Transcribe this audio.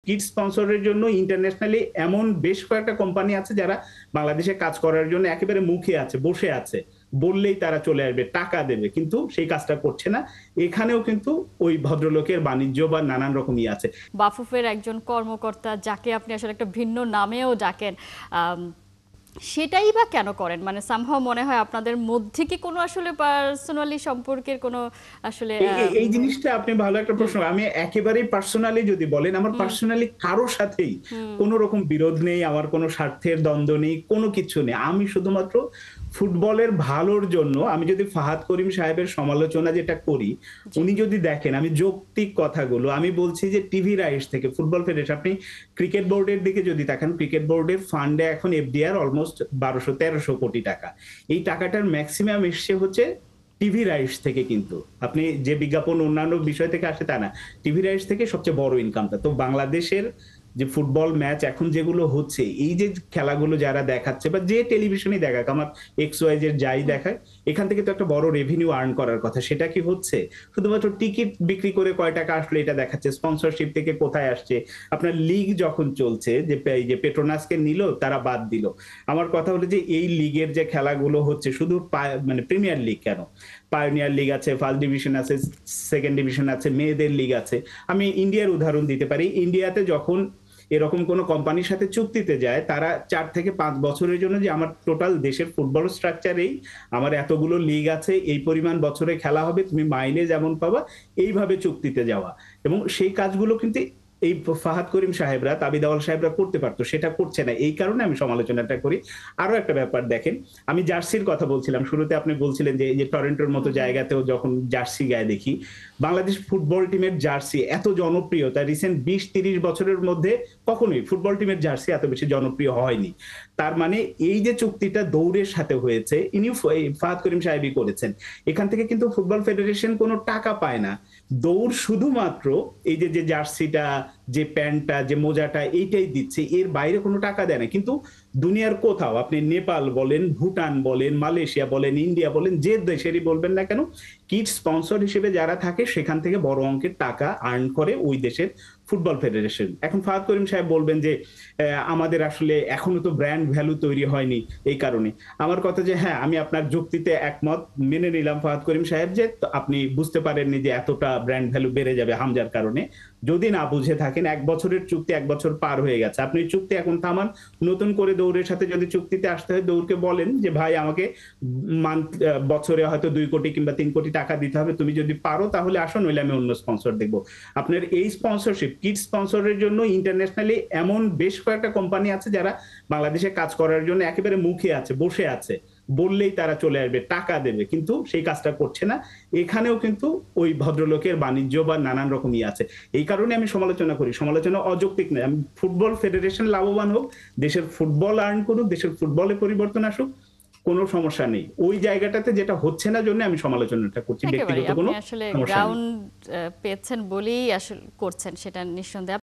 Kid স্পন্সরের জন্য internationally এমন বেশ কয়েকটা কোম্পানি আছে যারা বাংলাদেশে কাজ করার জন্য একেবারে মুখে আছে, বসে আছে। বললেই তারা চলে আসবে, টাকা দেবে। কিন্তু সেই কাজটা করছে না। এখানেও কিন্তু ওই ভদ্রলোকের বাণিজ্য বা নানান রকমই আছে। বাফুফের একজন কর্মকর্তা যাকে আপনি আসলে একটা ভিন্ন নামেও ডাকেন, সেটাই বা কেন করেন? মানে সামহাও মনে হয় আপনাদের মধ্যে কি কোনো আসলে পার্সোনালি সম্পর্কের কোনো আসলে এই জিনিসটা আপনি ভালো একটা প্রশ্ন। আমি একেবারেই পার্সোনালি যদি বলেন, আমার পার্সোনালি কারো সাথেই কোন রকম বিরোধ নেই, আমার কোনো স্বার্থের দ্বন্দ্ব নেই, কোনো কিছু নেই। আমি শুধুমাত্র ফুটবলের ভালোর জন্য আমি যদি ফাহাদ করিম সাহেবের সমালোচনা যেটা করি, জি। উনি যদি দেখেন আমি যৌক্তিক কথাগুলো আমি বলছি যে টিভি রাইটস থেকে ফুটবল ফেডারেশন, আপনি ক্রিকেট বোর্ডের দিকে যদি তাকান, ক্রিকেট বোর্ডের ফান্ডে এখন এফডিআর অলমোস্ট 1200-1300 কোটি টাকা। এই টাকাটার ম্যাক্সিমাম এসছে হচ্ছে টিভি রাইটস থেকে। কিন্তু আপনি যে বিজ্ঞাপন অন্যান্য বিষয় থেকে আসে তা না, টিভি রাইটস থেকে সবচেয়ে বড় ইনকামটা। তো বাংলাদেশের যে ফুটবল ম্যাচ এখন যেগুলো হচ্ছে, এই যে খেলাগুলো যারা দেখাচ্ছে বা যে টেলিভিশনে দেখাক, আমার এক্স ওয়াই জেড যাই দেখায়, এখান থেকে তো একটা বড় রেভিনিউ আর্ন করার কথা। সেটা কি হচ্ছে? শুধুমাত্র টিকিট বিক্রি করে কয় টাকা আসলে এটা দেখাচ্ছে, স্পন্সরশিপ থেকে কোথায় আসছে। আপনার লিগ যখন চলছে, যে এই যে পেট্রোনাসকে নিল, তারা বাদ দিল। আমার কথা হলো যে এই লিগের যে খেলাগুলো হচ্ছে, শুধু মানে প্রিমিয়ার লিগ কেন, পায়োনিয়ার লিগ আছে, ফার্স্ট ডিভিশন আছে, সেকেন্ড ডিভিশন আছে, মেয়েদের লিগ আছে। আমি ইন্ডিয়ার উদাহরণ দিতে পারি। ইন্ডিয়াতে যখন এরকম কোন কোম্পানির সাথে চুক্তিতে যায়, তারা 4 থেকে 5 বছরের জন্য, যে আমার টোটাল দেশের ফুটবল স্ট্রাকচারেই আমার এতগুলো লিগ আছে, এই পরিমাণ বছরে খেলা হবে, তুমি মাইনে যেমন পাবা, এইভাবে চুক্তিতে যাওয়া। এবং সেই কাজগুলো কিন্তু এই ফাহাদ করিম সাহেবরা, তাবিদ আওয়াল সাহেবরা করতে পারতো, সেটা করছে না। এই কারণে আমি সমালোচনাটা করি। আরো একটা ব্যাপার দেখেন, আমি জার্সির কথা বলছিলাম শুরুতে, আপনি বলছিলেন যে এই যে টরন্টোর মতো জায়গাতেও যখন জার্সি গায়ে দেখি, বাংলাদেশ ফুটবল টিমের জার্সি এত জনপ্রিয়, তা রিসেন্ট 20-30 বছরের মধ্যে কখনোই ফুটবল টিমের জার্সি এত বেশি জনপ্রিয় হয়নি। তার মানে এই যে চুক্তিটা দৌড়ের সাথে হয়েছে, ইনি ফাহাদ করিম সাহেবই করেছেন। এখান থেকে কিন্তু ফুটবল ফেডারেশন কোনো টাকা পায় না। দৌড় শুধুমাত্র এই যে যে জার্সিটা, যে প্যান্টটা, যে মোজাটা, এইটাই দিচ্ছে, এর বাইরে কোনো টাকা দেয় না। কিন্তু দুনিয়ার কোথাও আপনি নেপাল বলেন, ভুটান বলেন, মালয়েশিয়া বলেন, ইন্ডিয়া বলেন, যে দেশেরই বলবেন না কেন, কিড স্পন্সর হিসেবে যারা থাকে সেখান থেকে বড় অঙ্কের টাকা আর্ন করে ওই দেশের ফুটবল ফেডারেশন। এখন ফাহাদ করিম সাহেব বলবেন যে আমাদের আসলে এখনো তো ব্র্যান্ড ভ্যালু তৈরি হয়নি, এই কারণে। আমার কথা যে হ্যাঁ, আমি আপনার যুক্তিতে একমত, মেনে নিলাম ফাহাদ করিম সাহেব, যে আপনি বুঝতে পারেননি যে এতটা ব্র্যান্ড ভ্যালু বেড়ে যাবে হামজার কারণে। যদি না বুঝে থাকেন, 1 বছরের চুক্তি 1 বছর পার হয়ে গেছে, আপনি চুক্তি এখন থামান। নতুন করে দৌড়ের সাথে যদি চুক্তিতে আসতে হয়, দৌড়কে বলেন যে ভাই আমাকে বছরে হয়তো 2 কোটি কিংবা 3 কোটি টাকা দিতে হবে, তুমি যদি পারো তাহলে আসো, নইলে আমি অন্য স্পন্সর দেখবো। আপনার এই স্পন্সরশিপ, কিড স্পন্সরের জন্য ইন্টারন্যাশনালি এমন বেশ কয়েকটা কোম্পানি আছে যারা বাংলাদেশে কাজ করার জন্য একেবারে মুখে আছে, বসে আছে। বললেই তারা চলে আসবে, টাকা দেবে। কিন্তু সেই কাজটা করছে না। এখানেও কিন্তু ওই ভদ্রলোকের বাণিজ্য বা নানান রকমই আছে। এই কারণে আমি সমালোচনা করি। সমালোচনা অযৌক্তিক নয়। আমি ফুটবল ফেডারেশন লাভবান হোক, দেশের ফুটবল আর্ন করুক, দেশের ফুটবলে পরিবর্তন আসুক, কোনো সমস্যা নেই। ওই জায়গাটাতে যেটা হচ্ছে না জন্য আমি সমালোচনাটা করছি, একেবারেই ব্যক্তিগত আপনি কোনো আসলে সমস্যা নেই। গ্রাউন্ড পেয়েছেন বলেই আসলে করছেন, সেটা নিঃসন্দেহে।